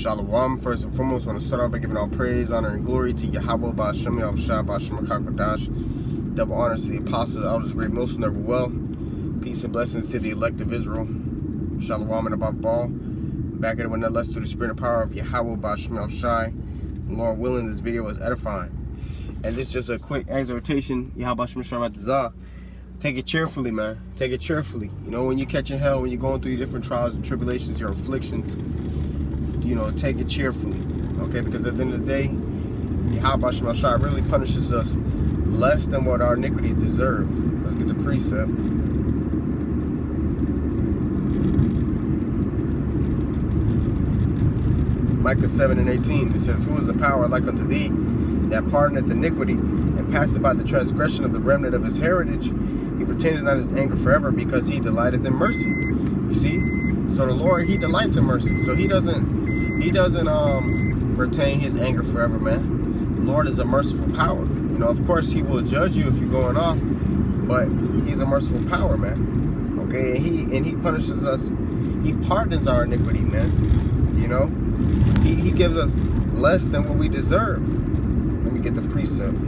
Shalom. First and foremost, I want to start off by giving all praise, honor, and glory to Yahweh, Ba'ashem, Yahushua, Ba'ashem, Kakadash. Double honors to the apostles, elders, great most never well. Peace and blessings to the elect of Israel. Shalom and above all. Back at it with none less through the spirit and power of Yahweh, Ba'ashem, Yahushua. Lord willing, this video is edifying. And this is just a quick exhortation. Yahweh, Ba'ashem, Yahushua. Take it cheerfully, man. Take it cheerfully. You know, when you're catching hell, when you're going through your different trials and tribulations, your afflictions, you know, take it cheerfully. Okay? Because at the end of the day, Yahweh Shai really punishes us less than what our iniquities deserve. Let's get the precept. Micah 7:18. It says, "Who is the power like unto thee, that pardoneth iniquity, and passeth by the transgression of the remnant of his heritage? He retaineth not his anger forever, because he delighteth in mercy." You see? So the Lord, he delights in mercy. So he doesn't retain his anger forever, man. The Lord is a merciful power. You know, of course he will judge you if you're going off, but he's a merciful power, man. Okay, and he punishes us. He pardons our iniquity, man. You know, he gives us less than what we deserve. Let me get the precept.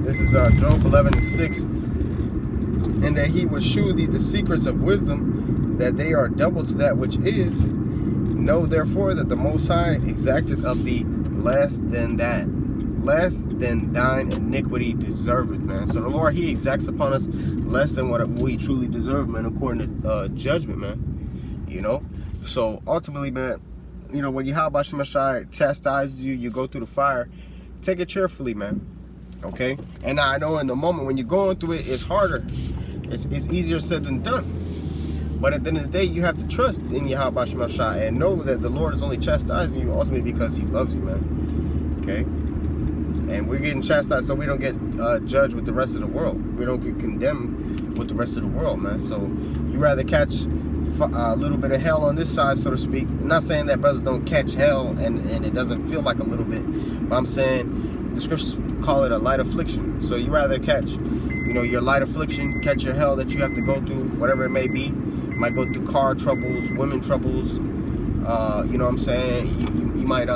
This is Job 11:6. "And that he would shew thee the secrets of wisdom, that they are double to that which is. Know therefore that the Most High exacted of thee less than thine iniquity deserveth," man. So the Lord, he exacts upon us less than what we truly deserve, man, according to judgment, man. You know? So ultimately, man, you know, when Yahweh Shai chastises you, you go through the fire, take it cheerfully, man. Okay? And I know in the moment when you're going through it, it's harder. It's easier said than done. But at the end of the day, you have to trust in Yahweh Shai and know that the Lord is only chastising you ultimately because he loves you, man. Okay? And we're getting chastised so we don't get judged with the rest of the world. We don't get condemned with the rest of the world, man. So you rather catch a little bit of hell on this side, so to speak. I'm not saying that brothers don't catch hell and it doesn't feel like a little bit. But I'm saying the scriptures call it a light affliction. So you rather catch, you know, your light affliction, catch your hell that you have to go through, whatever it may be. You might go through car troubles, women troubles. You know what I'm saying? You might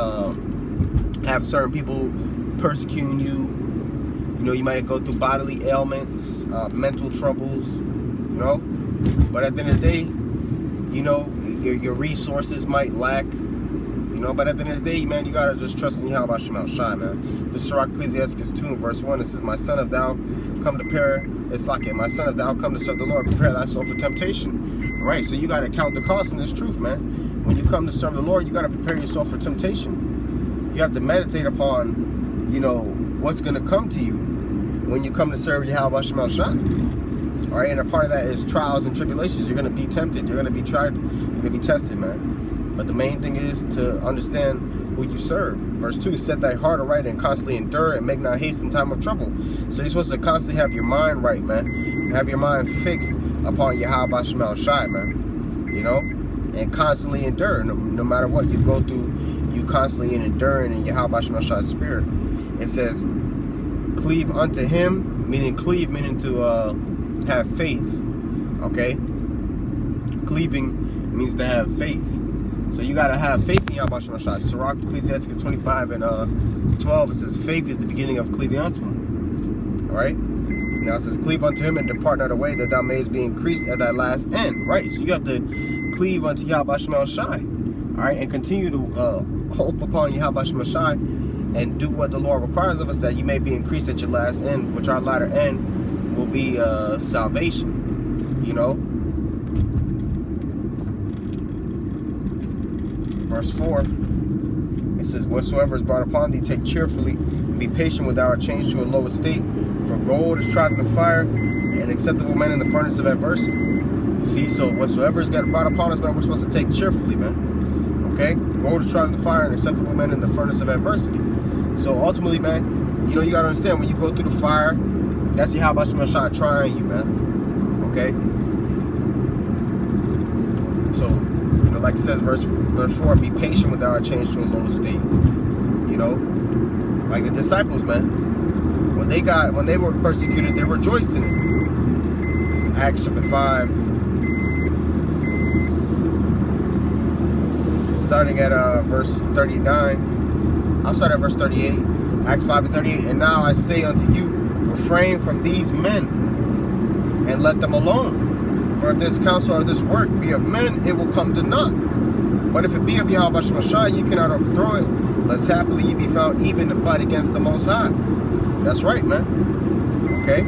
have certain people persecuting you. You know, you might go through bodily ailments, mental troubles, you know. But at the end of the day, you know, your resources might lack. You know, but at the end of the day, man, you gotta just trust in Yahweh Shai, man. This is Ecclesiastes 2:1. It says, "My son, if thou come to prepare, it's like it. My son, if thou come to serve the Lord, prepare thy soul for temptation." All right, so you gotta count the cost in this truth, man. When you come to serve the Lord, you gotta prepare yourself for temptation. You have to meditate upon, you know, what's gonna come to you when you come to serve Yahweh Shai. All right, and a part of that is trials and tribulations. You're gonna be tempted. You're gonna be tried. You're gonna be tested, man. But the main thing is to understand who you serve. Verse 2, "Set thy heart aright and constantly endure, and make not haste in time of trouble." So you're supposed to constantly have your mind right, man. Have your mind fixed upon Yahweh Shai, man. You know? And constantly endure. No matter what you go through, you constantly enduring in Yahweh Shai's spirit. It says, "Cleave unto him," meaning to have faith. Okay? Cleaving means to have faith. So you gotta have faith in Yahweh Shai. Sirach, Ecclesiastes 25:12, it says, "Faith is the beginning of cleaving unto him." Alright? Now it says, "Cleave unto him and depart not away, that thou mayest be increased at thy last end." Right? So you have to cleave unto Yahweh Shai. Alright? And continue to hope upon Yahweh Shai and do what the Lord requires of us, that you may be increased at your last end, which our latter end will be salvation. You know? Verse 4, it says, "Whatsoever is brought upon thee, take cheerfully, and be patient with our change to a low estate. For gold is tried in the fire, and acceptable men in the furnace of adversity." You see, so whatsoever is brought upon us, man, we're supposed to take cheerfully, man. Okay? Gold is tried in the fire, and acceptable men in the furnace of adversity. So ultimately, man, you know, you gotta understand, when you go through the fire, that's Yahweh Shai trying you, man. Okay? So, you know, like it says, verse 4, "Be patient with our change to a low estate." You know, like the disciples, man. when they were persecuted, they rejoiced in it. This is Acts chapter 5, starting at verse 39. I'll start at verse 38. Acts 5 and 38. And now I say unto you, refrain from these men, and let them alone. For if this counsel or this work be of men, it will come to naught. But if it be of Yahweh Shemashah, ye cannot overthrow it, lest happily ye be found even to fight against the Most High. That's right, man. Okay?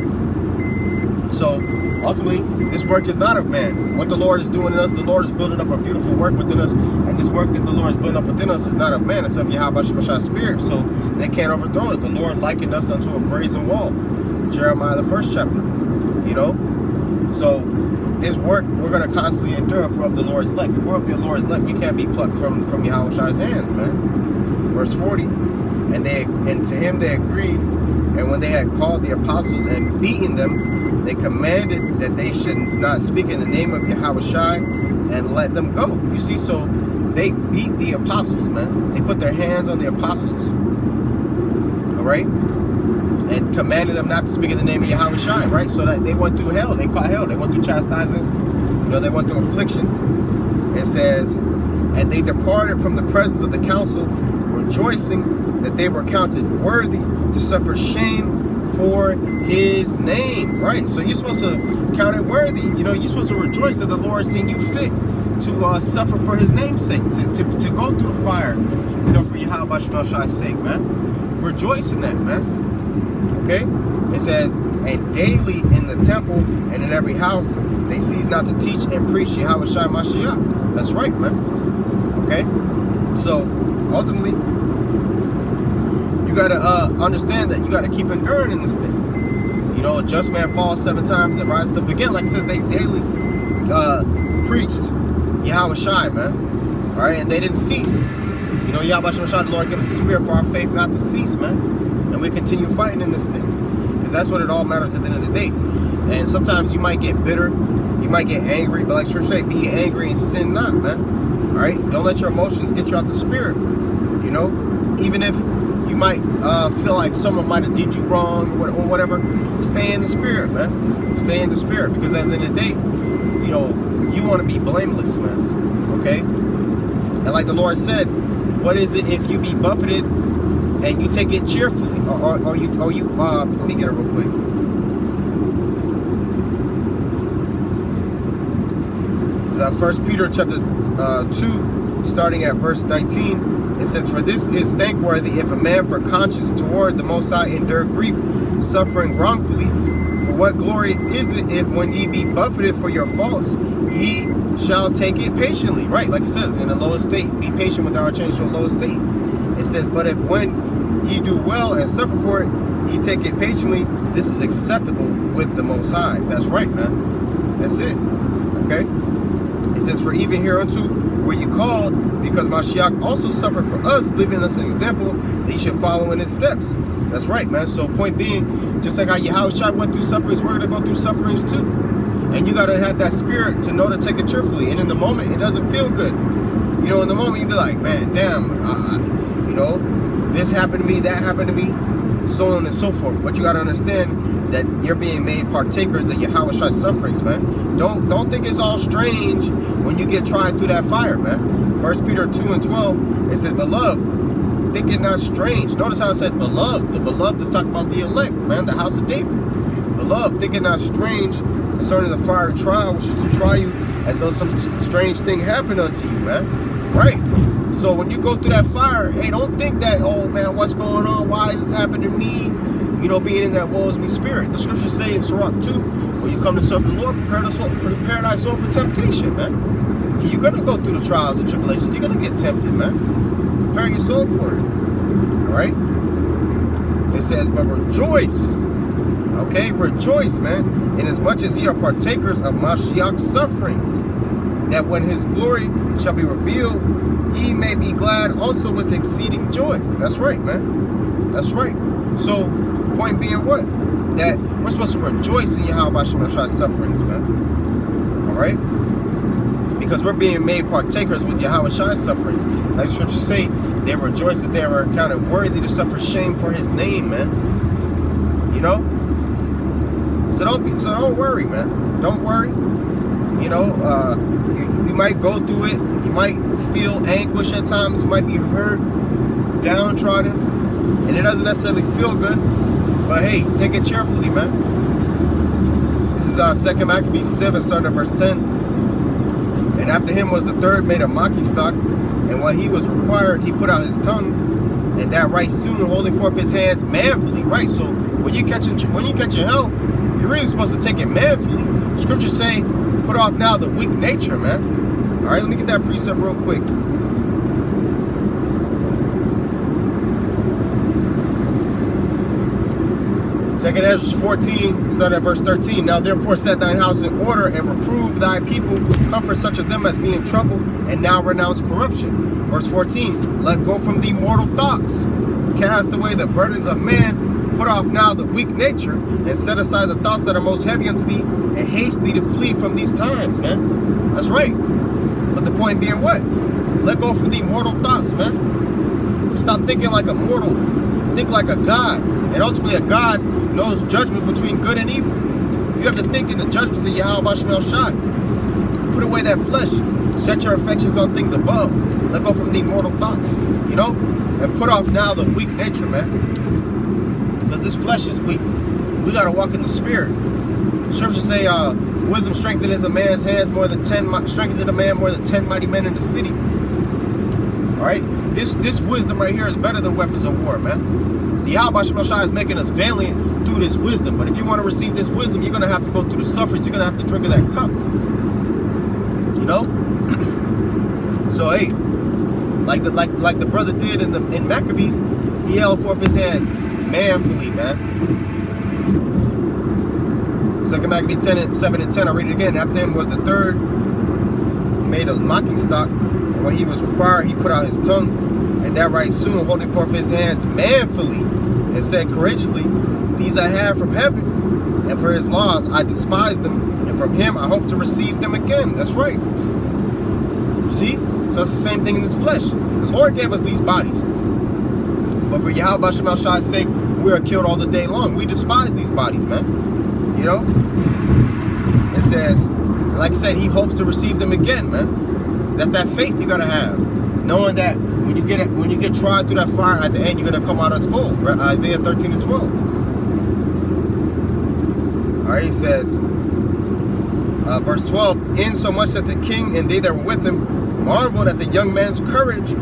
So, ultimately, this work is not of man. What the Lord is doing in us, the Lord is building up a beautiful work within us, and this work that the Lord is building up within us is not of man, it's of Yahweh Shemashah's spirit, so they can't overthrow it. The Lord likened us unto a brazen wall. Jeremiah, the 1st chapter. You know? So, this work we're going to constantly endure if we're of the Lord's elect. If we're of the Lord's elect, we can't be plucked from Yahweh Shai's hand, man. Verse 40. And to him they agreed, and when they had called the apostles and beaten them, they commanded that they should not speak in the name of Yahweh Shai, and let them go. You see, so they beat the apostles, man. They put their hands on the apostles. Alright? And commanded them not to speak in the name of Yahweh Shai, right? So that they went through hell. They caught hell. They went through chastisement. You know, they went through affliction. It says, and they departed from the presence of the council, rejoicing that they were counted worthy to suffer shame for his name, right? So you're supposed to count it worthy. You know, you're supposed to rejoice that the Lord seen you fit to suffer for his name's sake, to go through the fire, you know, for Yahweh Shemashah's sake, man. Rejoice in that, man. Okay? It says, and daily in the temple and in every house, they cease not to teach and preach Yahweh Shai Mashiach. That's right, man. Okay? So, ultimately, you got to understand that you got to keep enduring in this thing. You know, a just man falls 7 times and rises up again. Like it says, they daily preached Yahweh Shai, man. All right? And they didn't cease. You know, Yahweh Shai, the Lord, give us the spirit for our faith not to cease, man. And we continue fighting in this thing, because that's what it all matters at the end of the day. And sometimes you might get bitter, you might get angry, but like Scripture say, be angry and sin not, man. All right, don't let your emotions get you out the spirit. You know, even if you might feel like someone might have did you wrong or whatever, stay in the spirit, man. Stay in the spirit, because at the end of the day, you know, you want to be blameless, man. Okay, and like the Lord said, what is it if you be buffeted and you take it cheerfully, or you let me get it real quick. This is 1 Peter chapter 2, starting at verse 19. It says, for this is thankworthy if a man for conscience toward the Most High endure grief, suffering wrongfully. For what glory is it if when ye be buffeted for your faults, ye shall take it patiently? Right, like it says, in the lowest state, be patient with our change to a lower state. It says, but if when ye do well and suffer for it, ye take it patiently, this is acceptable with the Most High. That's right, man. That's it. Okay? It says, for even hereunto were you called, because Mashiach also suffered for us, leaving us an example that you should follow in his steps. That's right, man. So point being, just like how Yahweh went through sufferings, we're going to go through sufferings too. And you got to have that spirit to know to take it cheerfully. And in the moment, it doesn't feel good. You know, in the moment, you be like, man, damn, you know, this happened to me, that happened to me, so on and so forth. But you got to understand that you're being made partakers of Yahweh Shai's sufferings, man. Don't think it's all strange when you get tried through that fire, man. 1 Peter 2 and 12, it says, beloved, think it not strange. Notice how it said beloved. The beloved is talking about the elect, man, the house of David. Beloved, think it not strange concerning the fiery trial, which is to try you as though some strange thing happened unto you, man. Right? So when you go through that fire, hey, don't think that, oh man, what's going on? Why is this happening to me? You know, being in that woe is me spirit. The scriptures say in Sirach 2, when you come to serve the Lord, prepare thy soul for temptation, man. You're going to go through the trials and tribulations. You're going to get tempted, man. Prepare your soul for it. All right? It says, but rejoice. Okay? Rejoice, man. Inasmuch as ye are partakers of Mashiach's sufferings, that when his glory shall be revealed, ye may be glad also with exceeding joy. That's right, man. That's right. So, point being what? That we're supposed to rejoice in Yahweh Shemashah's sufferings, man. Alright? Because we're being made partakers with Yahweh Shai's sufferings. Like the scriptures say, they rejoice that they are counted worthy to suffer shame for his name, man. You know? So don't worry, man. Don't worry. You know, you might go through it. You might feel anguish at times. You might be hurt, downtrodden, and it doesn't necessarily feel good. But hey, take it cheerfully, man. This is 2 Maccabees 7, starting at verse 10. And after him was the third made a mocking stock, and what he was required, he put out his tongue, and that right soon, holding forth his hands manfully. Right. So when you catching hell, you're really supposed to take it manfully. Scriptures say, put off now the weak nature, man. All right, let me get that precept real quick. Second Ezra 14, starting at verse 13. Now therefore set thine house in order, and reprove thy people, comfort such of them as be in trouble, and now renounce corruption. Verse 14, let go from thee mortal thoughts, cast away the burdens of man, put off now the weak nature, and set aside the thoughts that are most heavy unto thee, and haste thee to flee from these times, man. That's right. But the point being what? Let go from thee mortal thoughts, man. Stop thinking like a mortal. Think like a God. And ultimately a God knows judgment between good and evil. You have to think in the judgments of Yahweh Shemel Shai. Put away that flesh. Set your affections on things above. Let go from the mortal thoughts, you know? And put off now the weak nature, man. Because this flesh is weak. We got to walk in the spirit. Scriptures say, wisdom strengtheneth a man's hands more than 10, strengtheneth a man more than 10 mighty men in the city. All right? This wisdom right here is better than weapons of war, man. The Yahweh Shemel Shai is making us valiant through this wisdom. But if you want to receive this wisdom, you're going to have to go through the sufferings. You're going to have to drink of that cup. You know? So, hey, like the brother did in Maccabees, he held forth his hands manfully, man. 2 Maccabees 7 and 10, I'll read it again. After him was the third, made a mocking stock. And when he was required, he put out his tongue. And that right soon, holding forth his hands manfully, and said courageously, these I have from heaven, and for his laws I despise them, and from him I hope to receive them again. That's right. See? So it's the same thing in this flesh. The Lord gave us these bodies. But for Yahweh Shemel Shai's sake, we are killed all the day long. We despise these bodies, man. You know? It says, like I said, he hopes to receive them again, man. That's that faith you gotta have. Knowing that when you get tried through that fire, at the end you're gonna come out as gold. Right? Isaiah 13 and 12. Alright, he says, verse 12, insomuch that the king and they that were with him marveled at the young man's courage,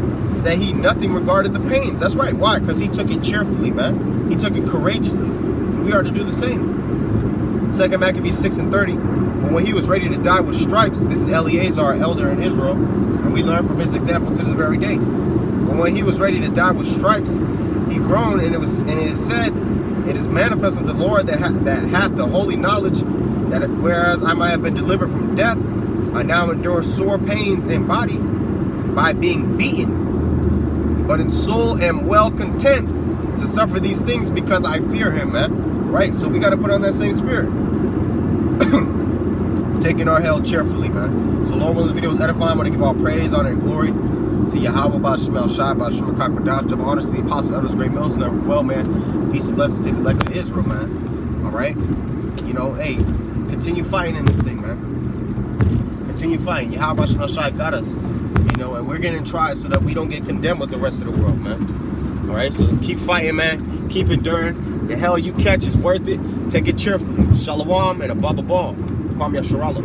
that he nothing regarded the pains. That's right. Why? Because he took it cheerfully, man. He took it courageously. We are to do the same. 2 Maccabees 6 and 30. But when he was ready to die with stripes, this is Eleazar, our elder in Israel, and we learn from his example to this very day. But when he was ready to die with stripes, he groaned, and it is said, it is manifest of the Lord that hath the holy knowledge, that whereas I might have been delivered from death, I now endure sore pains in body by being beaten, but in soul am well content to suffer these things because I fear him, man. Right? So we got to put on that same spirit. Taking our hell cheerfully, man. So Lord, when this video was edifying, I want to give all praise, honor, and glory to Yahweh Shemel Shai, Shemel Kakadash, double honors to the apostle, others, great mills, and well, man. Peace and blessings to the elect of Israel, man. All right? You know, hey, continue fighting in this thing, man. Continue fighting. Yahweh Shemel Shai got us. You know, and we're getting tried so that we don't get condemned with the rest of the world, man. All right? So keep fighting, man. Keep enduring. The hell you catch is worth it. Take it cheerfully. Shalom and a baba ball. Kwam Yasharallah.